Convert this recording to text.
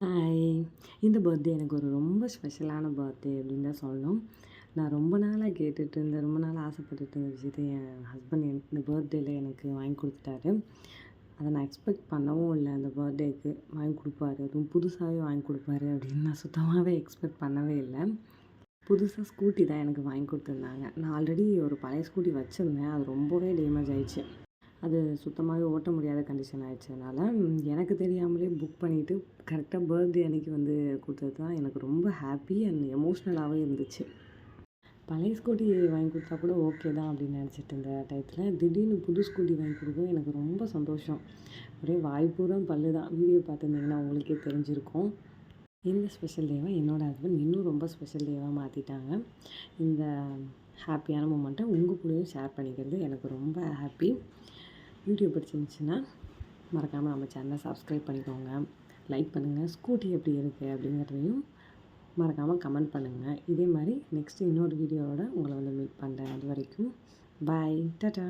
Hi! இந்த birthday எனக்கு ஒரு ரொம்ப ஸ்பெஷலான பர்த்டே அப்படின்னு தான் சொல்லணும். நான் ரொம்ப நாளா கேட்டுட்டு இருந்த, ரொம்ப நாளா ஆசைப்பட்டுட்டு இருந்த விஷயத்த என் ஹஸ்பண்ட் இந்த பர்த்டேல எனக்கு வாங்கி குடுத்துட்டாரு. அத நான் எக்ஸ்பெக்ட் பண்ணவும் இல்ல. அந்த பர்த்டேக்கு வாங்கி குடுப்பாரு. அதுவும் புதுசாவே வாங்கி குடுப்பாரு அப்படின்னு நான் சுத்தமாவே எக்ஸ்பெக்ட் பண்ணவே இல்ல. புதுசா ஸ்கூட்டி தான் எனக்கு வாங்கி குடுத்துருந்தாங்க. நான் ஆல்ரெடி ஒரு பழைய ஸ்கூட்டி வச்சிருந்தேன். அது ரொம்பவே டேமேஜ் ஆயிடுச்சு. அது சுத்தமாவே ஓட்ட முடியாத கண்டிஷன் ஆயிடுச்சதுனால, எனக்கு தெரியாமலே புக் பண்ணிட்டு கரெக்ட்டா பர்த்டே அன்னைக்கு வந்து குடுத்தது தான் எனக்கு ரொம்ப ஹாப்பி அண்ட் எமோஷ்னலாவே இருந்துச்சு. பழைய ஸ்கூட்டி வாங்கி குடுத்தா கூட ஓகே தான் அப்படின்னு நினச்சிட்டு இருந்த டயத்துல, திடீர்னு புது ஸ்கூட்டி வாங்கி குடுக்கவும் எனக்கு ரொம்ப சந்தோஷம். ஒரே வாய் பூரா பல்லு தான். வீடியோ பார்த்துருந்தீங்கன்னா உங்களுக்கே தெரிஞ்சிருக்கும். இந்த ஸ்பெஷல் டேவ என்னோட ஹஸ்பண்ட் இன்னும் ரொம்ப ஸ்பெஷல் டேவா மாத்திட்டாங்க. இந்த ஹாப்பியான மொமெண்ட்ட உங்க கூடயும் ஷேர் பண்ணிக்கிறது எனக்கு ரொம்ப ஹாப்பி. வீடியோ பிடிச்சிருந்துச்சுன்னா மறக்காமல் நம்ம சேனலை சப்ஸ்கிரைப் பண்ணிக்கோங்க, லைக் பண்ணுங்கள், ஸ்கூட்டி எப்படி இருக்குது அப்படிங்கிறதையும் மறக்காமல் கமெண்ட் பண்ணுங்கள். இதே மாதிரி நெக்ஸ்ட்டு இன்னொரு வீடியோவோட உங்களை வந்து மீட் பண்ணுறேன். அது வரைக்கும் பாய், டாடா.